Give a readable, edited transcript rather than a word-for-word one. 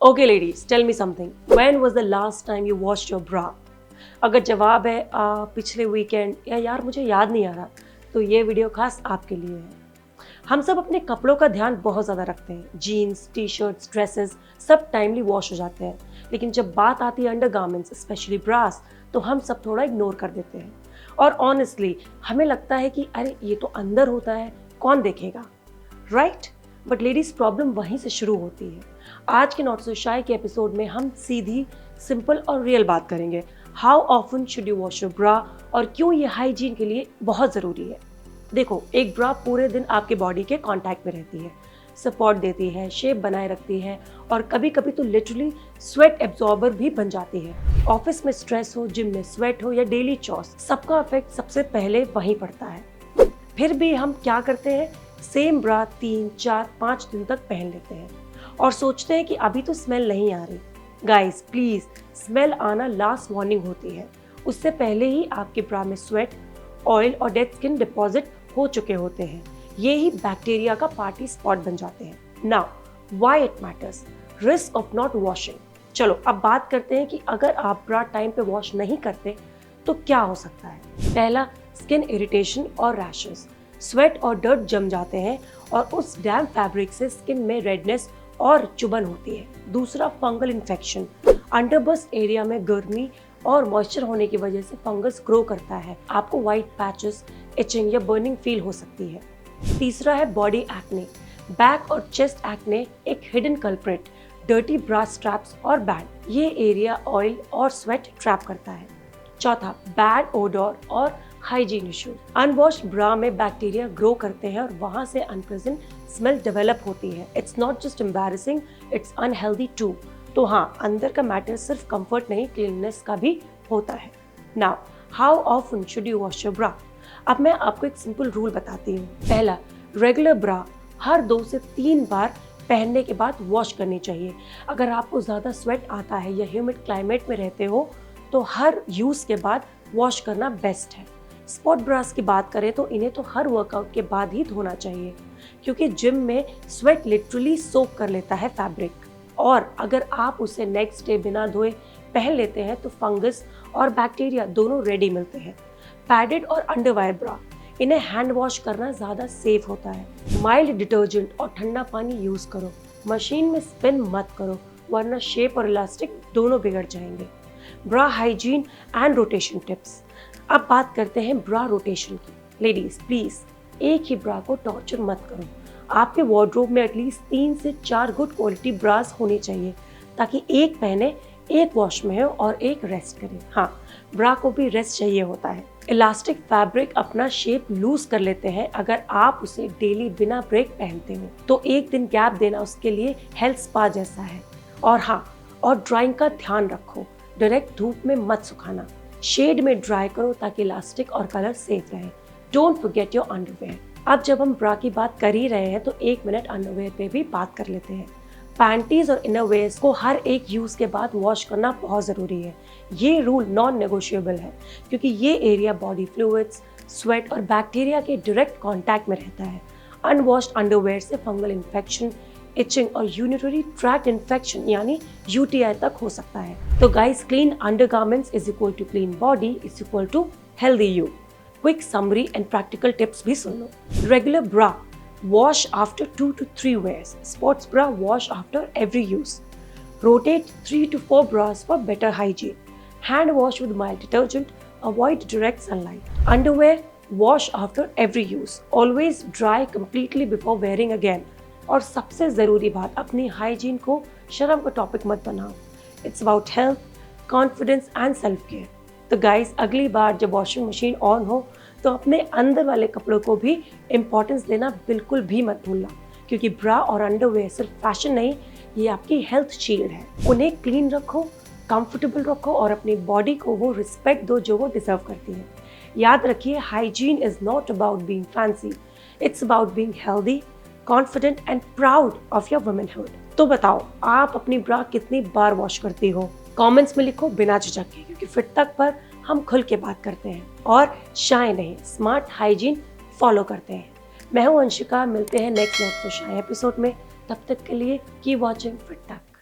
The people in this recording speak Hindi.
Okay ladies, tell me something. When was the last time you washed your bra? अगर जवाब है पिछले वीकेंड या यार मुझे याद नहीं आ रहा, तो ये वीडियो खास आपके लिए है। हम सब अपने कपड़ों का ध्यान बहुत ज़्यादा रखते हैं। जीन्स, टी शर्ट्स, ड्रेसेस सब टाइमली वॉश हो जाते हैं, लेकिन जब बात आती है अंडरगारमेंट्स, स्पेशली ब्रास, तो हम सब थोड़ा इग्नोर कर देते हैं। और ऑनेस्टली हमें लगता है कि अरे ये तो अंदर होता है, कौन देखेगा, राइट? बट लेडीज, प्रॉब्लम वहीं से शुरू होती है। आज के नॉट सो शाय के एपिसोड में हम सीधी, सिंपल और रियल बात करेंगे। How often should you wash your bra और क्यों ये हाइजीन के लिए बहुत ज़रूरी है। देखो, एक ब्रा पूरे दिन आपके बॉडी के कांटेक्ट में रहती है, सपोर्ट देती है, शेप बनाए रखती है और कभी कभी तो लिटरली स्वेट एब्जॉर्बर भी बन जाती है। ऑफिस में स्ट्रेस हो, जिम में स्वेट हो या डेली चॉर्स, सबका इफेक्ट सबसे पहले वहीं पड़ता है। फिर भी हम क्या करते हैं, सेम ब्रा 3, 4, 5 दिन तक पहन लेते हैं और सोचते हैं कि अभी तो स्मेल नहीं आ रही। गाइस प्लीज, स्मेल आना लास्ट वार्निंग होती है। उससे पहले ही आपके ब्रा में स्वेट, ऑयल और डेड स्किन डिपॉजिट हो चुके होते हैं। ये ही बैक्टीरिया का पार्टी स्पॉट बन जाते हैं। Now why it matters, risk of not washing. चलो अब बात करते हैं कि अगर आप ब्रा टाइम पे वॉश नहीं करते तो क्या हो सकता है। पहला, स्किन इरिटेशन और रैशेस। स्वेट और डर्ट जम जाते हैं और उस डैम फैब्रिक से स्किन में रेडनेस और चुभन होती है। दूसरा, फंगल इन्फेक्शन। अंडरबस्ट एरिया में गर्मी और मॉइस्चर होने की वजह से फंगस ग्रो करता है। आपको वाइट पैचेस, इचिंग या बर्निंग फील हो सकती है। तीसरा है बॉडी एक्ने। बैक और चेस्ट एक्ने एक हिडन कल्प्रिट, डर्टी ब्रा स्ट्रैप्स और बैंड। ये एरिया ऑयल और स्वेट ट्रैप करता है। चौथा, बैड ओडर और हाइजीन इश्यूज। अनवॉश्ड ब्रा में बैक्टीरिया ग्रो करते हैं और वहां से अनप्लेजेंट स्मेल डेवलप होती है। It's not just embarrassing, it's unhealthy too. तो हाँ, अंदर का मैटर सिर्फ कंफर्ट नहीं, क्लीननेस का भी होता है। Now how often should you wash your bra. अब मैं आपको एक सिंपल रूल बताती हूँ। पहला, रेगुलर ब्रा हर 2 से 3 बार पहनने के बाद वॉश करनी चाहिए। अगर आपको ज़्यादा स्वेट आता है या ह्यूमिड क्लाइमेट में रहते हो तो हर यूज़ के बाद वॉश करना बेस्ट है। स्पॉट ब्रास की बात करें तो इन्हें तो हर वर्कआउट के बाद ही धोना चाहिए, क्योंकि जिम में स्वेट लिटरली सोक कर लेता है फैब्रिक, और अगर आप उसे नेक्स्ट डे बिना धोए पहन लेते हैं तो फंगस और बैक्टीरिया दोनों रेडी मिलते हैं। पैडेड और अंडरवायर ब्रा, इन्हें हैंड वॉश करना ज़्यादा सेफ होता है। माइल्ड डिटर्जेंट और ठंडा पानी यूज़ करो। मशीन में स्पिन मत करो, वरना शेप और इलास्टिक दोनों बिगड़ जाएंगे। ब्रा हाइजीन एंड रोटेशन टिप्स। अब बात करते हैं ब्रा रोटेशन की। लेडीज प्लीज, एक ही ब्रा को टॉर्चर मत करो। आपके वार्डरोब में एटलीस्ट 3 से 4 गुड क्वालिटी ब्रास होने चाहिए, ताकि एक पहने, एक वॉश में हो और एक रेस्ट करे। हाँ, ब्रा को भी रेस्ट चाहिए होता है। इलास्टिक फैब्रिक अपना शेप लूज कर लेते हैं अगर आप उसे डेली बिना ब्रेक पहनते हो, तो एक दिन गैप देना उसके लिए हेल्थ स्पा जैसा है। और हाँ, और ड्राइंग का ध्यान रखो, डायरेक्ट धूप में मत सुखाना, शेड में ड्राई करो ताकि इलास्टिक और कलर सेफ रहे। Don't forget your underwear. अब जब हम ब्रा की बात कर ही रहे हैं तो 1 मिनट अंडरवेयर पे भी बात कर लेते हैं। पैंटीज और इनरवेयर्स को हर एक यूज के बाद वॉश करना बहुत ज़रूरी है। ये रूल नॉन नेगोशिएबल है, क्योंकि ये एरिया बॉडी फ्लूइड्स, स्वेट और बैक्टीरिया के डायरेक्ट कांटेक्ट में रहता है। अनवॉश्ड अंडरवेयर से फंगल इन्फेक्शन, इचिंग और यूरिनरी ट्रैक्ट इन्फेक्शन यानी UTI तक हो सकता है। तो guys, clean undergarments is equal to clean body is equal to healthy you. Quick summary and practical tips भी सुन लो। Regular bra wash after 2 to 3 wears. Sports bra wash after every use. Rotate 3 to 4 bras for better hygiene. Hand wash with mild detergent. Avoid direct sunlight. Underwear wash after every use. Always dry completely before wearing again. और सबसे ज़रूरी बात, अपनी हाइजीन को शर्म का टॉपिक मत बनाओ। It's about health, confidence and self care. तो गाइस, अगली बार जब वॉशिंग मशीन ऑन हो तो अपने अंदर वाले कपड़ों को भी इम्पोर्टेंस देना बिल्कुल भी मत भूलना, क्योंकि ब्रा और अंडरवेयर सिर्फ फैशन नहीं, ये आपकी हेल्थ शील्ड है। उन्हें क्लीन रखो, कंफर्टेबल रखो और अपनी बॉडी को वो रिस्पेक्ट दो जो वो डिजर्व करती है। याद रखिए, hygiene is not about being fancy, it's about being healthy, confident and proud of your womanhood. तो बताओ, आप अपनी ब्रा कितनी बार वॉश करती हो? कमेंट्स में लिखो बिना झिझक के, क्योंकि फिर तक पर हम खुल के बात करते हैं और शाय नहीं, स्मार्ट हाइजीन फॉलो करते हैं। मैं हूं अंशिका, मिलते हैं next not so shy episode में। तब तक के लिए कीप वॉचिंग फिट तक।